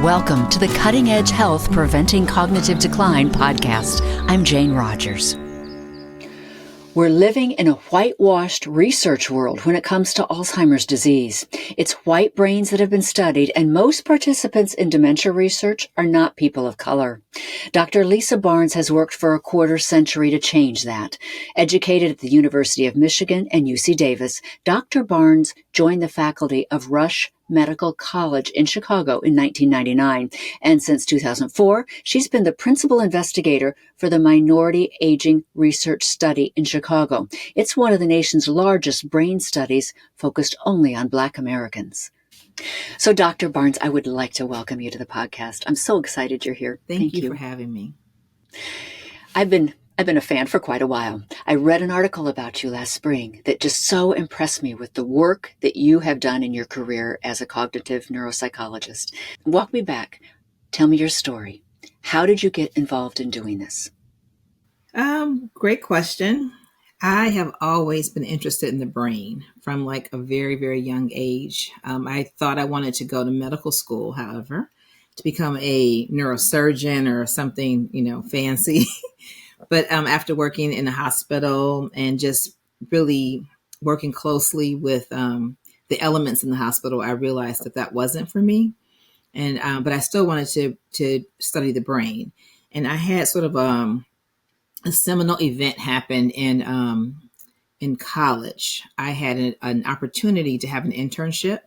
Welcome to the Cutting Edge Health Preventing Cognitive Decline podcast. I'm Jane Rogers. We're living in a whitewashed research world when it comes to Alzheimer's disease. It's white brains that have been studied, and most participants in dementia research are not people of color. Dr. Lisa Barnes has worked for a quarter century to change that. Educated at the University of Michigan and UC Davis, Dr. Barnes joined the faculty of Rush Medical College in Chicago in 1999, and since 2004, she's been the principal investigator for the Minority Aging Research Study in Chicago. It's one of the nation's largest brain studies focused only on Black Americans. So, Dr. Barnes, I would like to welcome you to the podcast. I'm so excited you're here. Thank you for having me. I've been a fan for quite a while. I read an article about you last spring that just so impressed me with the work that you have done in your career as a cognitive neuropsychologist. Walk me back. Tell me your story. How did you get involved in doing this? Great question. I have always been interested in the brain from like a very, very young age. I thought I wanted to go to medical school, however, to become a neurosurgeon or something, fancy. But after working in a hospital and just really working closely with the elements in the hospital, I realized that wasn't for me. And but I still wanted to study the brain. And I had sort of a seminal event happen in college. I had an opportunity to have an internship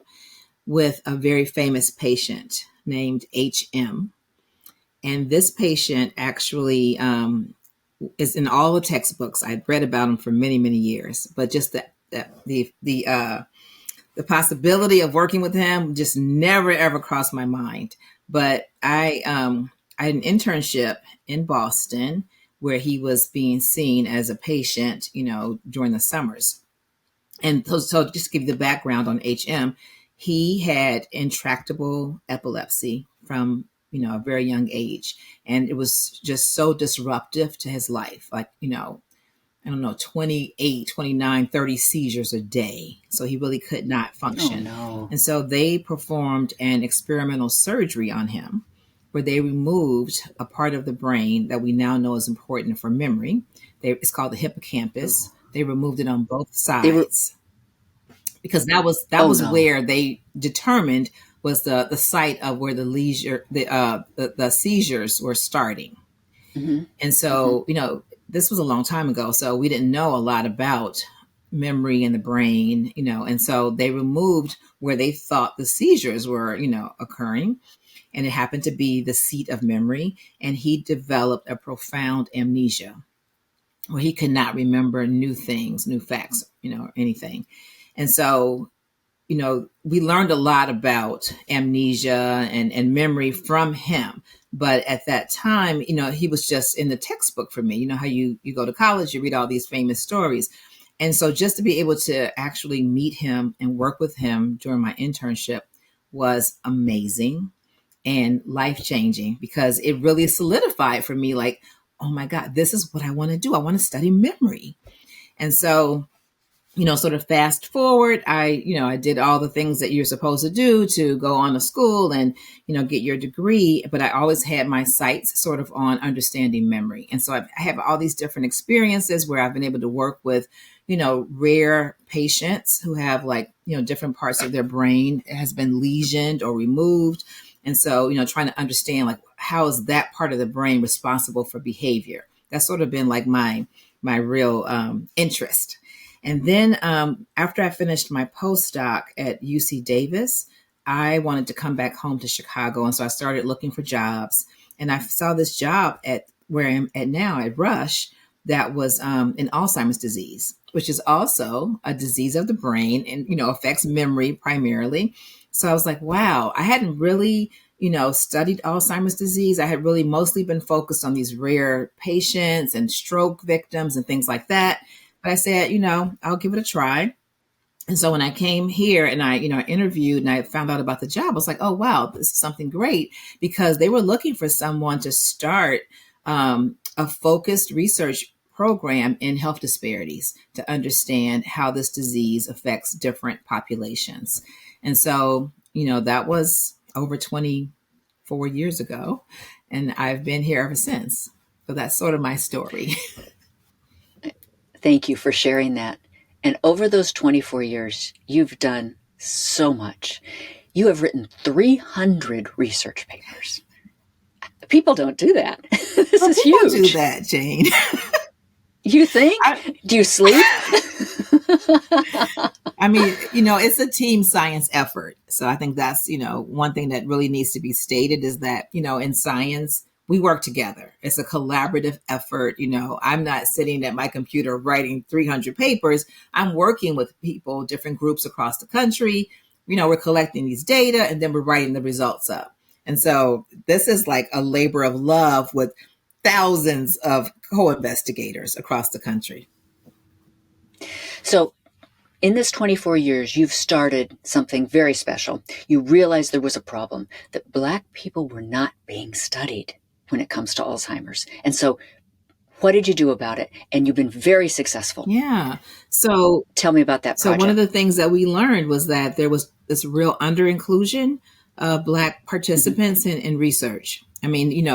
with a very famous patient named HM. And this patient actually is in all the textbooks. I've read about him for many, many years, but just the possibility of working with him just never, ever crossed my mind. But I had an internship in Boston where he was being seen as a patient, during the summers. And so just to give you the background on HM, he had intractable epilepsy from a very young age. And it was just so disruptive to his life. Like, 28, 29, 30 seizures a day. So he really could not function. Oh, no. And so they performed an experimental surgery on him where they removed a part of the brain that we now know is important for memory. It's called the hippocampus. They removed it on both sides because that was where they determined was the site of where the seizures were starting. Mm-hmm. And so, this was a long time ago. So we didn't know a lot about memory in the brain, and so they removed where they thought the seizures were, occurring. And it happened to be the seat of memory. And he developed a profound amnesia where he could not remember new things, new facts, anything. And so, we learned a lot about amnesia and memory from him. But at that time, he was just in the textbook for me. You know how you go to college, you read all these famous stories. And so just to be able to actually meet him and work with him during my internship was amazing and life-changing because it really solidified for me like, oh my God, this is what I want to do. I want to study memory. And so sort of fast forward, I did all the things that you're supposed to do to go on to school and, get your degree. But I always had my sights sort of on understanding memory. And so I have all these different experiences where I've been able to work with, rare patients who have like, different parts of their brain has been lesioned or removed. And so, trying to understand like, how is that part of the brain responsible for behavior? That's sort of been like my real interest. And then after I finished my postdoc at UC Davis, I wanted to come back home to Chicago. And so I started looking for jobs. And I saw this job at where I'm at now at Rush that was in Alzheimer's disease, which is also a disease of the brain and, affects memory primarily. So I was like, wow, I hadn't really, studied Alzheimer's disease. I had really mostly been focused on these rare patients and stroke victims and things like that. But I said, I'll give it a try. And so when I came here and I interviewed and I found out about the job, I was like, oh, wow, this is something great because they were looking for someone to start a focused research program in health disparities to understand how this disease affects different populations. And so, that was over 20 4 years ago, and I've been here ever since. So that's sort of my story. Thank you for sharing that. And over those 24 years, you've done so much. You have written 300 research papers. People don't do that. This is People huge. do that, Jane. You think? Do you sleep? I mean, it's a team science effort. So I think that's, one thing that really needs to be stated is that, in science, we work together. It's a collaborative effort. I'm not sitting at my computer writing 300 papers. I'm working with people, different groups across the country. We're collecting these data and then we're writing the results up. And so this is like a labor of love with thousands of co-investigators across the country. So in this 24 years, you've started something very special. You realized there was a problem, that Black people were not being studied when it comes to Alzheimer's. And so what did you do about it? And you've been very successful. Yeah. So tell me about that project. So one of the things that we learned was that there was this real under-inclusion of Black participants in research. I mean,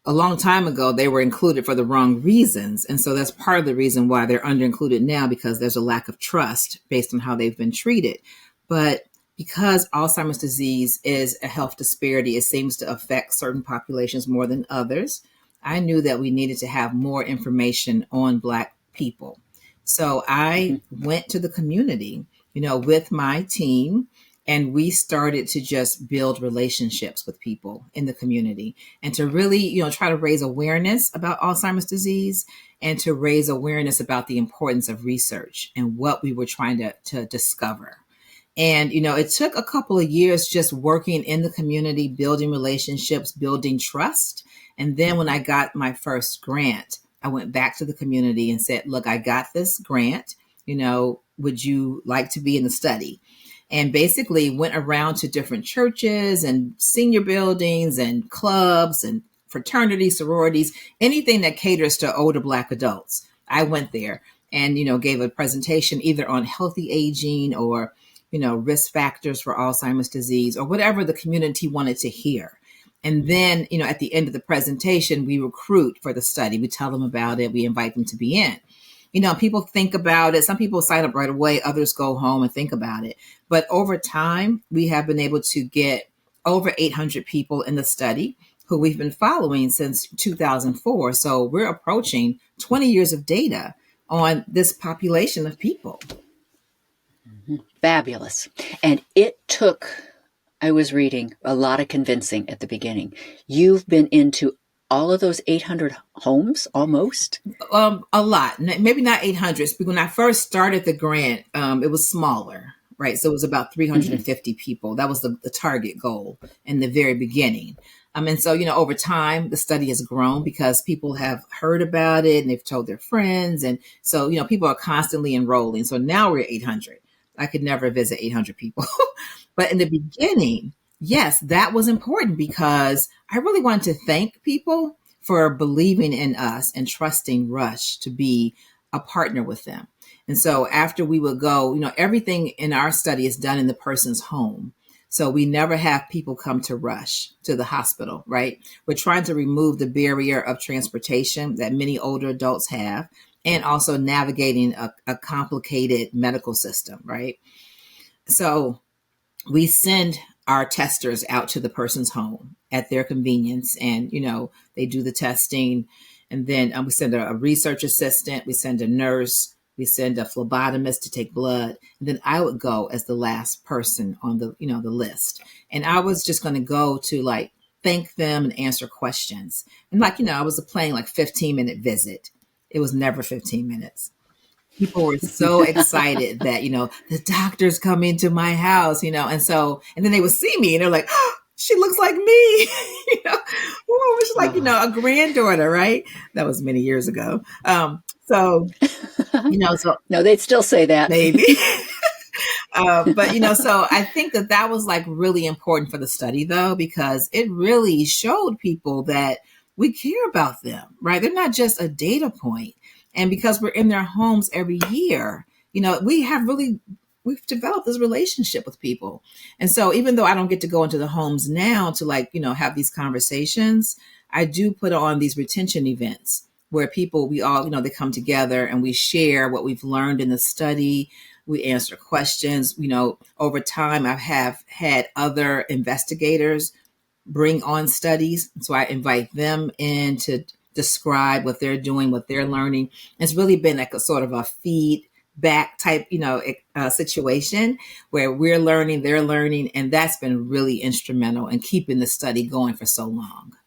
a long time ago, they were included for the wrong reasons. And so that's part of the reason why they're under-included now, because there's a lack of trust based on how they've been treated. But because Alzheimer's disease is a health disparity, it seems to affect certain populations more than others. I knew that we needed to have more information on Black people. So I went to the community, with my team, and we started to just build relationships with people in the community and to really, try to raise awareness about Alzheimer's disease and to raise awareness about the importance of research and what we were trying to discover. And, it took a couple of years just working in the community, building relationships, building trust. And then when I got my first grant, I went back to the community and said, look, I got this grant, would you like to be in the study? And basically went around to different churches and senior buildings and clubs and fraternities, sororities, anything that caters to older Black adults. I went there and, gave a presentation either on healthy aging or, risk factors for Alzheimer's disease or whatever the community wanted to hear. And then, at the end of the presentation, we recruit for the study. We tell them about it. We invite them to be in. People think about it. Some people sign up right away. Others go home and think about it. But over time, we have been able to get over 800 people in the study who we've been following since 2004. So we're approaching 20 years of data on this population of people. Fabulous. And it took, I was reading, a lot of convincing at the beginning. You've been into all of those 800 homes almost? A lot, maybe not 800. When I first started the grant, it was smaller, right? So it was about 350 people. That was the target goal in the very beginning. And so, over time, the study has grown because people have heard about it and they've told their friends. And so, people are constantly enrolling. So now we're at 800. I could never visit 800 people. But in the beginning, yes, that was important because I really wanted to thank people for believing in us and trusting Rush to be a partner with them. And so after we would go, everything in our study is done in the person's home. So we never have people come to Rush to the hospital, right? We're trying to remove the barrier of transportation that many older adults have and also navigating a complicated medical system, right? So we send our testers out to the person's home at their convenience. And, they do the testing. And then we send a research assistant, we send a nurse, we send a phlebotomist to take blood. And then I would go as the last person on the list. And I was just going to go to thank them and answer questions. And I was planning 15-minute visit. It was never 15 minutes. People were so excited that, the doctor's coming to my house, and then they would see me and they're like, oh, she looks like me, she's like, a granddaughter, right? That was many years ago. So no, they'd still say that. Maybe. But, so I think that was really important for the study though, because it really showed people that we care about them, right? They're not just a data point. And because we're in their homes every year, we have really we've developed this relationship with people. And so even though I don't get to go into the homes now to have these conversations, I do put on these retention events where people, we all, they come together and we share what we've learned in the study. We answer questions. Over time, I have had other investigators bring on studies. So I invite them in to describe what they're doing, what they're learning. It's really been like a sort of a feedback type, situation where we're learning, they're learning. And that's been really instrumental in keeping the study going for so long.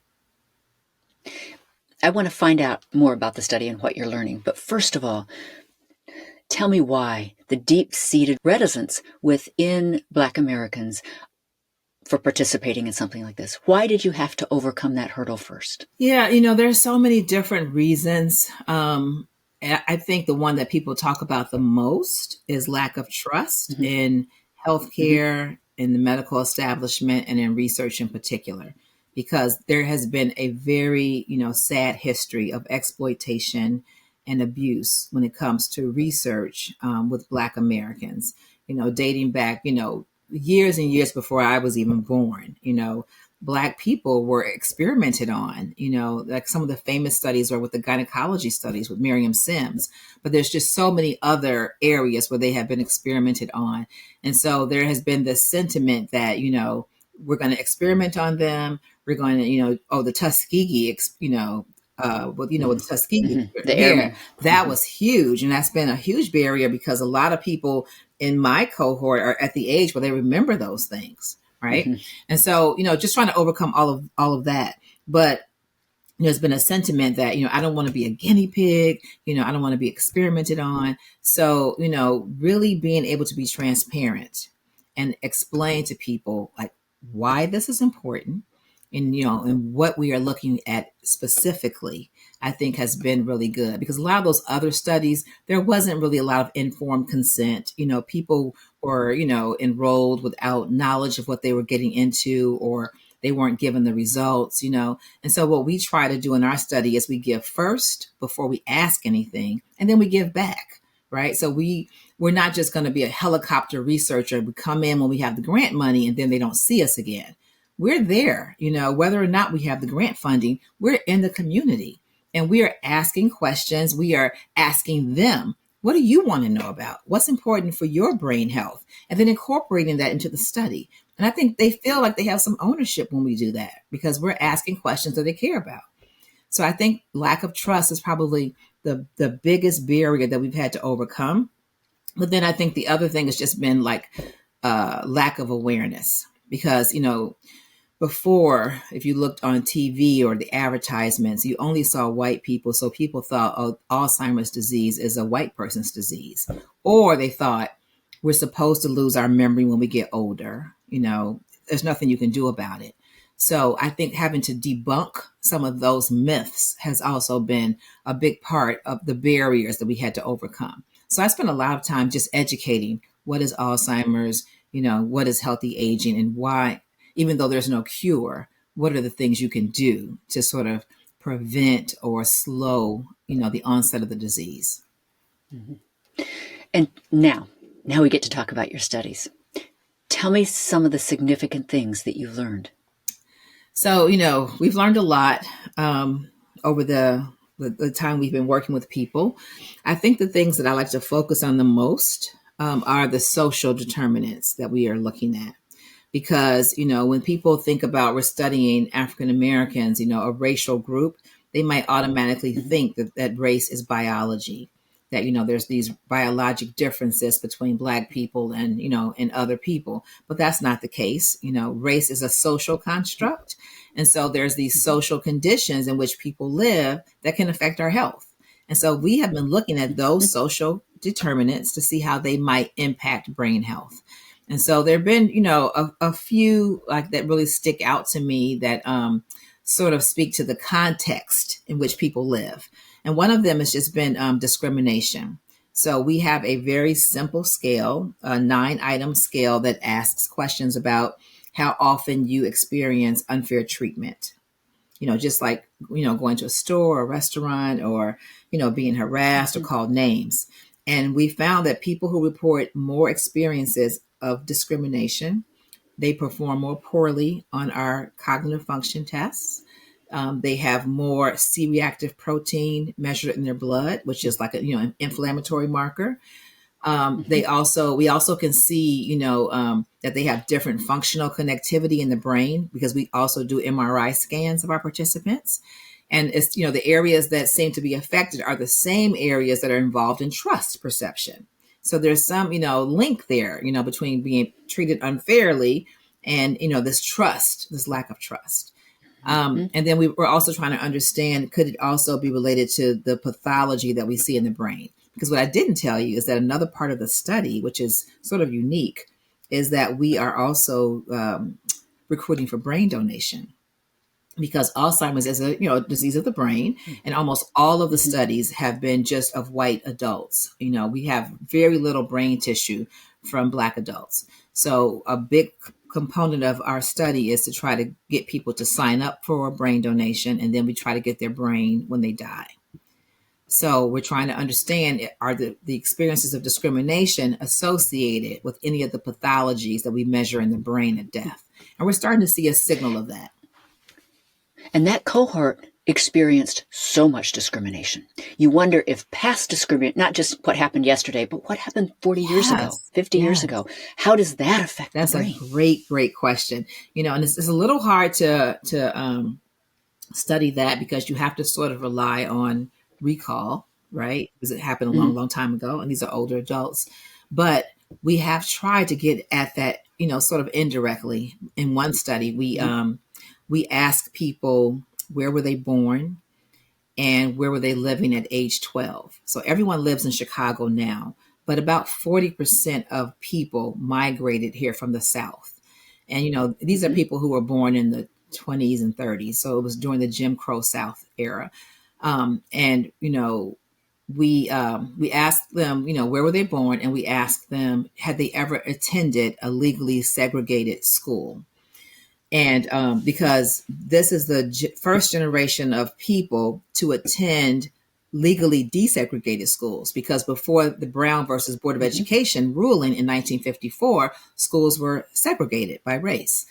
I want to find out more about the study and what you're learning. But first of all, tell me why the deep-seated reticence within Black Americans for participating in something like this. Why did you have to overcome that hurdle first? Yeah, there's so many different reasons. And I think the one that people talk about the most is lack of trust in healthcare, in the medical establishment, and in research in particular, because there has been a very, sad history of exploitation and abuse when it comes to research with Black Americans, dating back, years and years before I was even born. Black people were experimented on, like some of the famous studies are with the gynecology studies with Miriam Sims, but there's just so many other areas where they have been experimented on. And so there has been this sentiment that, we're going to experiment on them. We're going to, the Tuskegee, with the Tuskegee, that was huge. And that's been a huge barrier because a lot of people in my cohort are at the age where they remember those things. Right. And so, just trying to overcome all of that. But there's been a sentiment that, I don't want to be a guinea pig, I don't want to be experimented on. So, really being able to be transparent and explain to people like why this is important and what we are looking at specifically, I think has been really good, because a lot of those other studies, there wasn't really a lot of informed consent. People were, enrolled without knowledge of what they were getting into, or they weren't given the results, And so what we try to do in our study is we give first before we ask anything, and then we give back, right? So we're not just going to be a helicopter researcher. We come in when we have the grant money and then they don't see us again. We're there, whether or not we have the grant funding, we're in the community and we are asking questions. We are asking them, what do you want to know about? What's important for your brain health? And then incorporating that into the study. And I think they feel like they have some ownership when we do that, because we're asking questions that they care about. So I think lack of trust is probably the biggest barrier that we've had to overcome. But then I think the other thing has just been like lack of awareness, because, before, if you looked on TV or the advertisements, you only saw white people. So people thought, oh, Alzheimer's disease is a white person's disease. Or they thought we're supposed to lose our memory when we get older. There's nothing you can do about it. So I think having to debunk some of those myths has also been a big part of the barriers that we had to overcome. So I spent a lot of time just educating what is Alzheimer's, what is healthy aging, and why, even though there's no cure, what are the things you can do to sort of prevent or slow, the onset of the disease. And now we get to talk about your studies. Tell me some of the significant things that you've learned. So, we've learned a lot over the time we've been working with people. I think the things that I like to focus on the most are the social determinants that we are looking at. Because, when people think about we're studying African Americans, a racial group, they might automatically think that race is biology, that, there's these biologic differences between Black people and, and other people. But that's not the case. Race is a social construct. And so there's these social conditions in which people live that can affect our health. And so we have been looking at those social determinants to see how they might impact brain health. And so there have been, a few like that really stick out to me that sort of speak to the context in which people live. And one of them has just been discrimination. So we have a very simple scale, a 9-item scale that asks questions about how often you experience unfair treatment. Just like, going to a store or a restaurant, or, being harassed or called names. And we found that people who report more experiences of discrimination, they perform more poorly on our cognitive function tests. They have more C-reactive protein measured in their blood, which is like an inflammatory marker. We also can see, that they have different functional connectivity in the brain, because we also do MRI scans of our participants. And it's, the areas that seem to be affected are the same areas that are involved in trust perception. So there's some, link there, between being treated unfairly and, this lack of trust. And then we were also trying to understand, could it also be related to the pathology that we see in the brain? Because what I didn't tell you is that another part of the study, which is sort of unique, is that we are also recruiting for brain donation, because Alzheimer's is a disease of the brain, and almost all of the studies have been just of white adults. We have very little brain tissue from Black adults. So a big component of our study is to try to get people to sign up for a brain donation, and then we try to get their brain when they die. So we're trying to understand, are the experiences of discrimination associated with any of the pathologies that we measure in the brain at death? And we're starting to see a signal of that. And that cohort experienced so much discrimination. You wonder if past discrimination, not just what happened yesterday, but what happened 40 years ago, 50 years ago, how does that affect the brain? That's a great question. And it's a little hard to study that, because you have to sort of rely on recall, right? Because it happened a long time ago, and these are older adults. But we have tried to get at that, sort of indirectly. In one study, we asked people, where were they born and where were they living at age 12? So everyone lives in Chicago now, but about 40% of people migrated here from the South. And, these are people who were born in the 20s and 30s. So it was during the Jim Crow South era. We asked them, where were they born? And we asked them, had they ever attended a legally segregated school? And because this is the first generation of people to attend legally desegregated schools, because before the Brown versus Board of Education ruling in 1954, schools were segregated by race.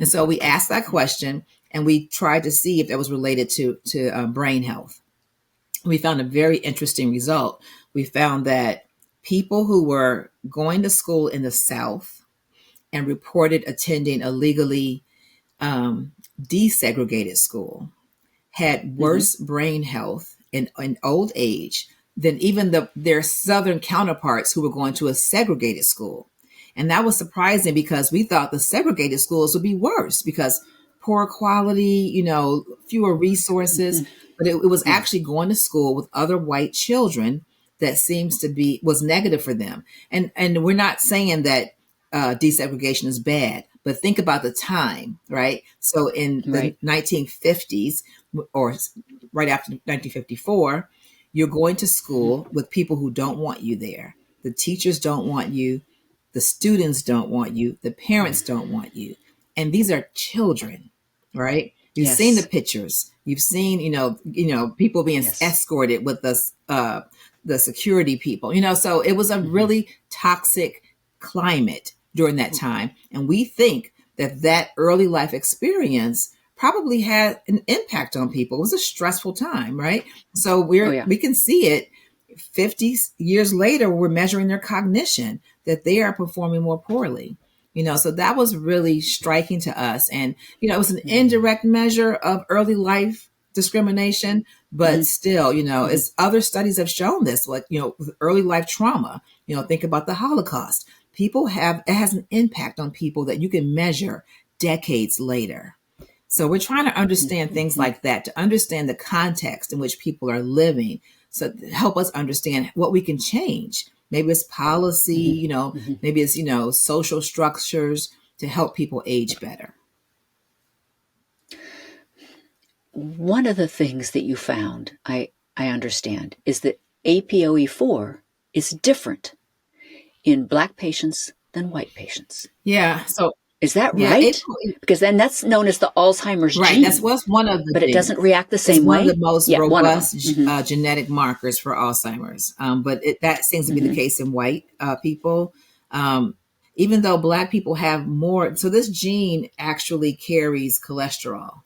And so we asked that question, and we tried to see if that was related to brain health. We found a very interesting result. We found that people who were going to school in the South and reported attending a legally desegregated school had worse brain health in old age than even their Southern counterparts who were going to a segregated school. And that was surprising, because we thought the segregated schools would be worse because poor quality, fewer resources. But it was actually going to school with other white children that was negative for them. And we're not saying that desegregation is bad, but think about the time, right? So in the 1950s, or right after 1954, you're going to school with people who don't want you there. The teachers don't want you. The students don't want you. The parents don't want you. And these are children, right? You've seen the pictures. You've seen, people being escorted with the security people, so it was a really toxic climate during that time. And we think that early life experience probably had an impact on people. It was a stressful time, right? So we can see it 50 years later. We're measuring their cognition, that they are performing more poorly. So that was really striking to us. And, it was an indirect measure of early life discrimination, but still, as other studies have shown this, like, with early life trauma, think about the Holocaust. It has an impact on people that you can measure decades later. So we're trying to understand things like that, to understand the context in which people are living, so to help us understand what we can change. Maybe it's policy, maybe it's, social structures to help people age better. One of the things that you found, I understand, is that APOE4 is different in Black patients than white patients. Yeah. So Is that Yeah, right? Because then that's known as the Alzheimer's right. gene. That's what's one of the but it genes. doesn't react the It's same one way? of the most Yeah, one of them. robust genetic markers for Alzheimer's. But that seems to be the case in white people. Even though Black people have more, so this gene actually carries cholesterol,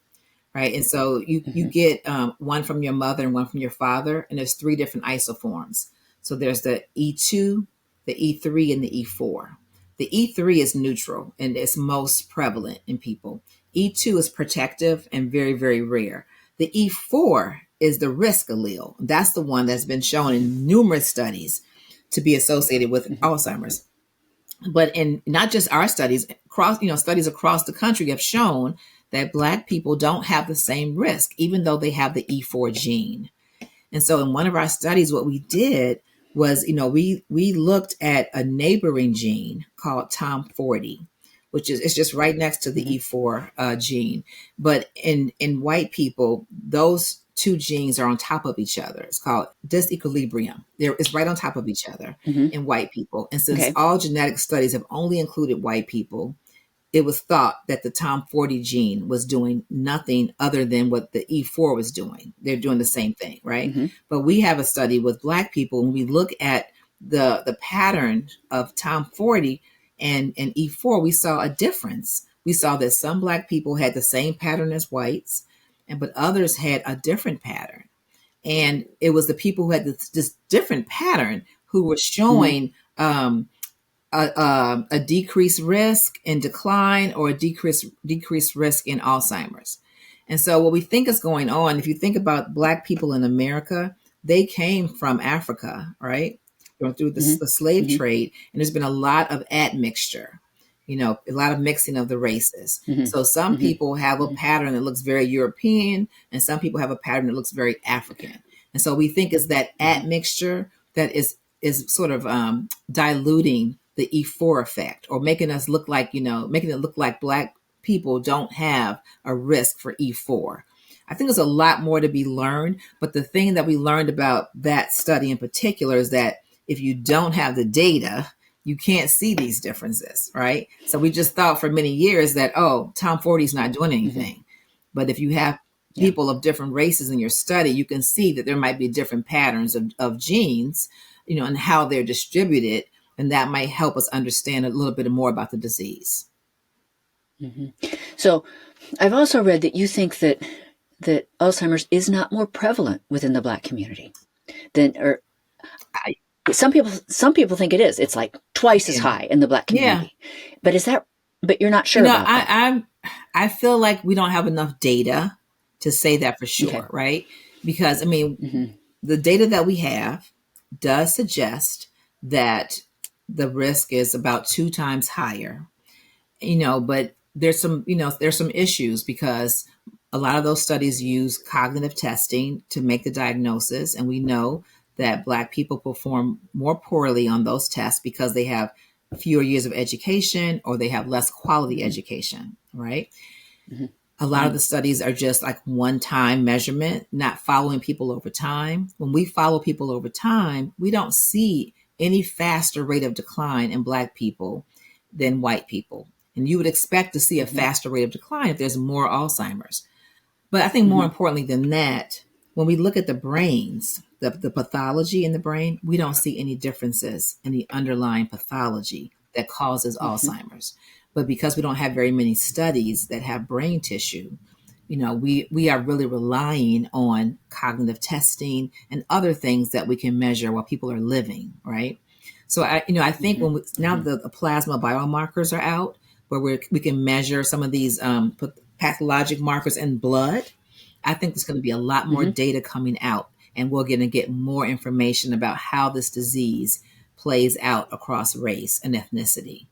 right? And so you get one from your mother and one from your father, and there's 3 different isoforms. So there's the E2, the E3, and the E4. The E3 is neutral and it's most prevalent in people. E2 is protective and very, very rare. The E4 is the risk allele. That's the one that's been shown in numerous studies to be associated with Alzheimer's. But in not just our studies, studies across the country have shown that Black people don't have the same risk, even though they have the E4 gene. And so in one of our studies, what we did was, we looked at a neighboring gene called TOM40, which is, it's just right next to the E4 gene. But in white people, those 2 genes are on top of each other. It's called disequilibrium. It's right on top of each other in white people. And since all genetic studies have only included white people, it was thought that the TOM40 gene was doing nothing other than what the E4 was doing. They're doing the same thing, right? But we have a study with Black people, and we look at the pattern of TOM40 and E4, we saw a difference. We saw that some Black people had the same pattern as whites, but others had a different pattern. And it was the people who had this different pattern who were showing a decreased risk in decline or a decreased risk in Alzheimer's. And so what we think is going on, if you think about Black people in America, they came from Africa, right? Going through the slave trade, and there's been a lot of admixture, a lot of mixing of the races. So some people have a pattern that looks very European, and some people have a pattern that looks very African. And so we think it's that admixture that is sort of diluting the E4 effect, or making us look like, making it look like Black people don't have a risk for E4. I think there's a lot more to be learned, but the thing that we learned about that study in particular is that if you don't have the data, you can't see these differences, right? So we just thought for many years that, TOM40 is not doing anything. But if you have people of different races in your study, you can see that there might be different patterns of genes, and how they're distributed. And that might help us understand a little bit more about the disease. So I've also read that you think that Alzheimer's is not more prevalent within the Black community some people think it is. It's like twice as high in the Black community. But but you're not sure about that. I feel like we don't have enough data to say that for sure, right? Because the data that we have does suggest that the risk is about 2 times higher, but there's some issues because a lot of those studies use cognitive testing to make the diagnosis. And we know that Black people perform more poorly on those tests because they have fewer years of education or they have less quality education, right? A lot of the studies are just like one-time measurement, not following people over time. When we follow people over time, we don't see any faster rate of decline in Black people than white people. And you would expect to see a faster rate of decline if there's more Alzheimer's. But I think more importantly than that, when we look at the brains, the pathology in the brain, we don't see any differences in the underlying pathology that causes Alzheimer's. But because we don't have very many studies that have brain tissue, we are really relying on cognitive testing and other things that we can measure while people are living, right? So I think when now the plasma biomarkers are out, where we can measure some of these pathologic markers in blood, I think there's going to be a lot more data coming out, and we're going to get more information about how this disease plays out across race and ethnicity.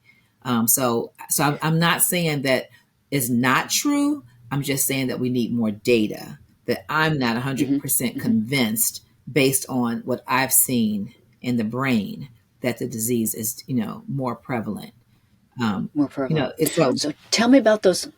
So I'm not saying that it's not true. I'm just saying that we need more data, that I'm not 100% convinced based on what I've seen in the brain that the disease is, more prevalent. More prevalent. So tell me about those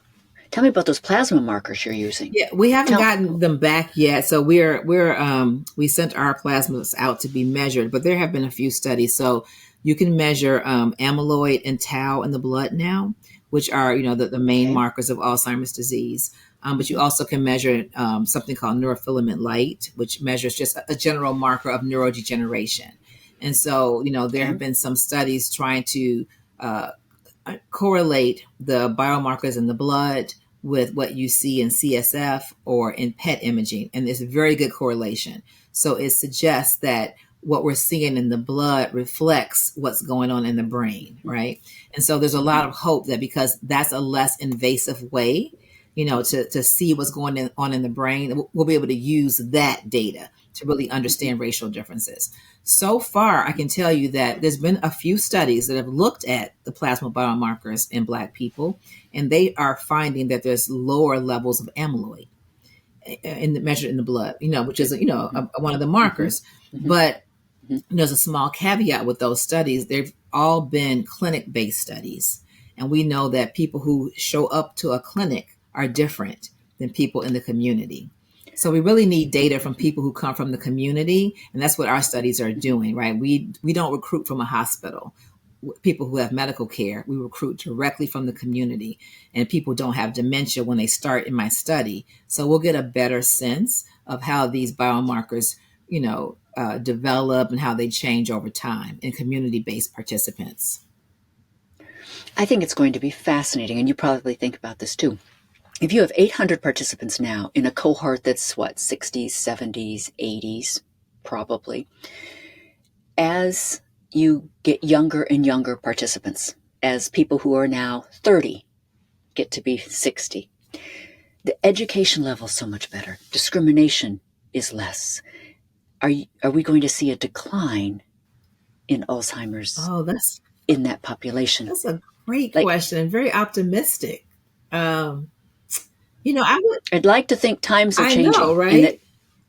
plasma markers you're using. Yeah, we haven't gotten them back yet. So we sent our plasmas out to be measured, but there have been a few studies. So you can measure amyloid and tau in the blood now. which are, the main markers of Alzheimer's disease. But you also can measure something called neurofilament light, which measures just a general marker of neurodegeneration. And so, there have been some studies trying to correlate the biomarkers in the blood with what you see in CSF or in PET imaging. And there's a very good correlation. So it suggests that what we're seeing in the blood reflects what's going on in the brain, right? And so there's a lot of hope that because that's a less invasive way, to see what's going on in the brain, we'll be able to use that data to really understand racial differences. So far, I can tell you that there's been a few studies that have looked at the plasma biomarkers in Black people, and they are finding that there's lower levels of amyloid measured in the blood, which is, one of the markers. But there's a small caveat with those studies. They've all been clinic-based studies. And we know that people who show up to a clinic are different than people in the community. So we really need data from people who come from the community. And that's what our studies are doing, right? We don't recruit from a hospital. People who have medical care, we recruit directly from the community. And people don't have dementia when they start in my study. So we'll get a better sense of how these biomarkers, develop and how they change over time in community-based participants. I think it's going to be fascinating, and you probably think about this too. If you have 800 participants now in a cohort that's 60s, 70s, 80s, probably, as you get younger and younger participants, as people who are now 30 get to be 60, the education level is so much better. Discrimination is less. Are we going to see a decline in Alzheimer's in that population? That's a great question and very optimistic. I'd like to think times are changing. I know, right?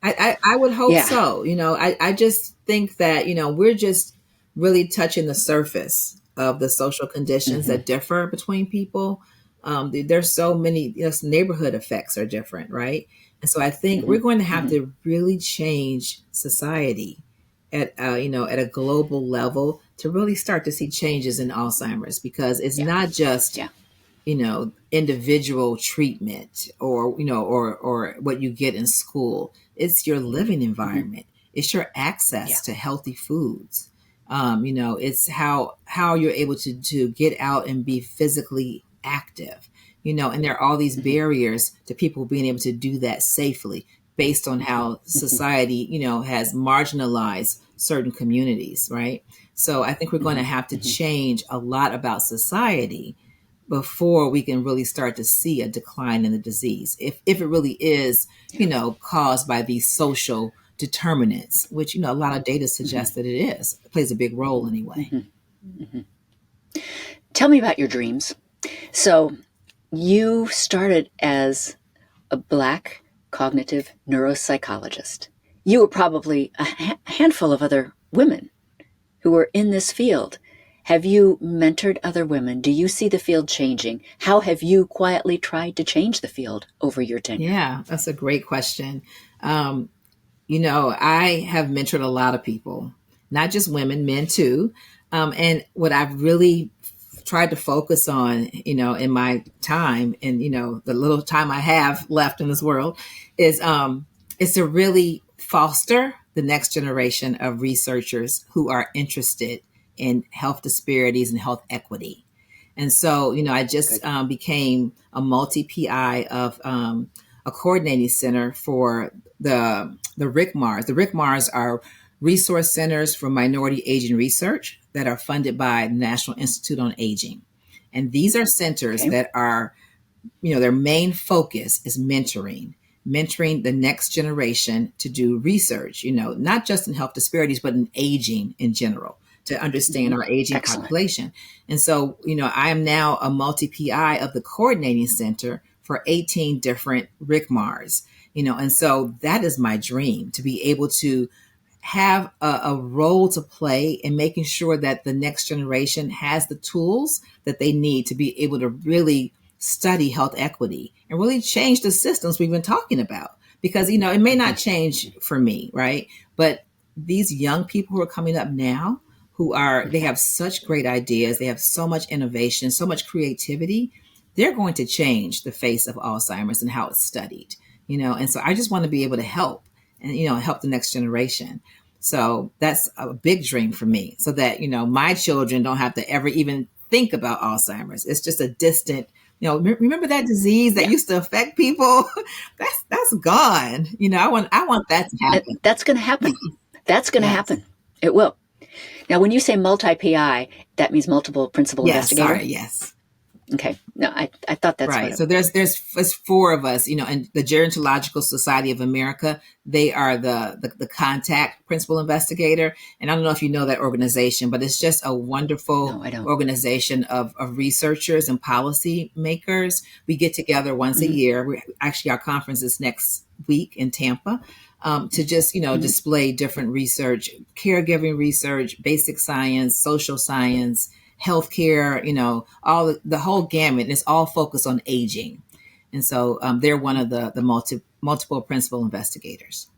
I would hope so. I just think that, we're just really touching the surface of the social conditions that differ between people. There's so many, neighborhood effects are different, right? And so I think we're going to have to really change society at a global level to really start to see changes in Alzheimer's, because it's not just individual treatment or what you get in school. It's your living environment. It's your access to healthy foods. It's how you're able to get out and be physically active, and there are all these barriers to people being able to do that safely based on how society, has marginalized certain communities, right? So I think we're going to have to change a lot about society before we can really start to see a decline in the disease. If it really is, caused by these social determinants, which, a lot of data suggests that it is. It plays a big role anyway. Tell me about your dreams. So you started as a Black cognitive neuropsychologist. You were probably a handful of other women who were in this field. Have you mentored other women? Do you see the field changing? How have you quietly tried to change the field over your tenure? Yeah, that's a great question. I have mentored a lot of people, not just women, men too. And what I've really tried to focus on, in my time and, the little time I have left in this world is to really foster the next generation of researchers who are interested in health disparities and health equity. And so, I just became a multi-PI of a coordinating center for the RICMARs. The RICMARs are resource centers for minority aging research that are funded by the National Institute on Aging. And these are centers that are, their main focus is mentoring the next generation to do research, not just in health disparities, but in aging in general, to understand our aging population. And so, I am now a multi-PI of the coordinating center for 18 different RICMARs, and so that is my dream, to be able to have a role to play in making sure that the next generation has the tools that they need to be able to really study health equity and really change the systems we've been talking about. Because, it may not change for me, right? But these young people who are coming up now, they have such great ideas. They have so much innovation, so much creativity. They're going to change the face of Alzheimer's and how it's studied, and so I just want to be able to help and, help the next generation. So that's a big dream for me, so that, my children don't have to ever even think about Alzheimer's. It's just a distant, remember that disease that used to affect people? that's gone. I want that to happen. That's going to happen. That's going to happen. It will. Now, when you say multi-PI, that means multiple principal investigator? Sorry, yes. Okay. No, I thought that's right. What So there's 4 of us, and the Gerontological Society of America, they are the contact principal investigator. And I don't know if you know that organization, but it's just a wonderful organization of researchers and policy makers. We get together once a year. Our conference is next week in Tampa. To just, display different research, caregiving research, basic science, social science, healthcare, all the whole gamut. It's all focused on aging. And so they're one of the multiple principal investigators.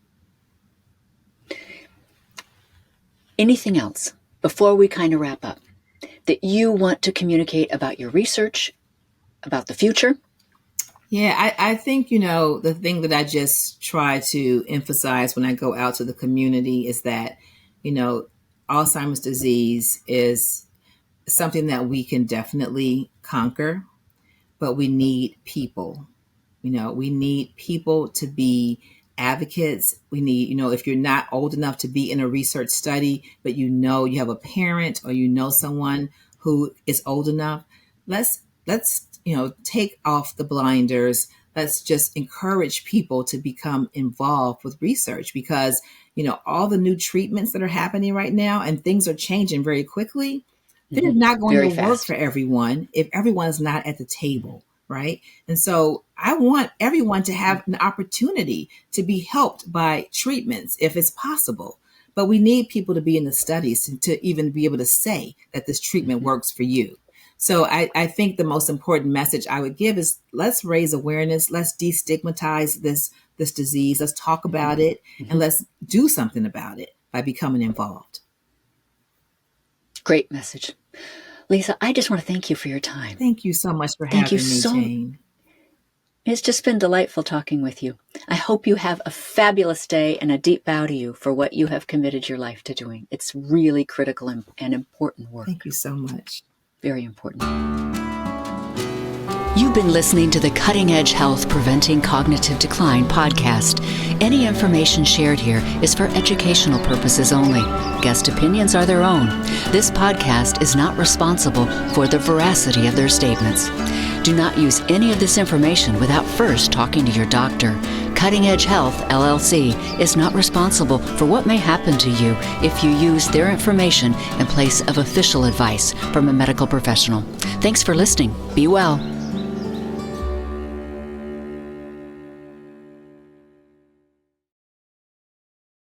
Anything else before we kind of wrap up that you want to communicate about your research, about the future? Yeah, I think, the thing that I just try to emphasize when I go out to the community is that, Alzheimer's disease is something that we can definitely conquer, but we need people. We need people to be advocates. We need, if you're not old enough to be in a research study, but you have a parent or someone who is old enough, let's take off the blinders. Let's just encourage people to become involved with research, because, all the new treatments that are happening right now, and things are changing very quickly. They're not going to work for everyone if everyone's not at the table, right? And so I want everyone to have an opportunity to be helped by treatments if it's possible. But we need people to be in the studies to even be able to say that this treatment works for you. So I think the most important message I would give is, let's raise awareness. Let's destigmatize this disease. Let's talk about it, and let's do something about it by becoming involved. Great message. Lisa, I just want to thank you for your time. Thank you so much for having me, Jane. It's just been delightful talking with you. I hope you have a fabulous day, and a deep bow to you for what you have committed your life to doing. It's really critical and important work. Thank you so much. Very important. You've been listening to the Cutting Edge Health Preventing Cognitive Decline podcast. Any information shared here is for educational purposes only. Guest opinions are their own. This podcast is not responsible for the veracity of their statements. Do not use any of this information without first talking to your doctor. Cutting Edge Health, LLC, is not responsible for what may happen to you if you use their information in place of official advice from a medical professional. Thanks for listening. Be well.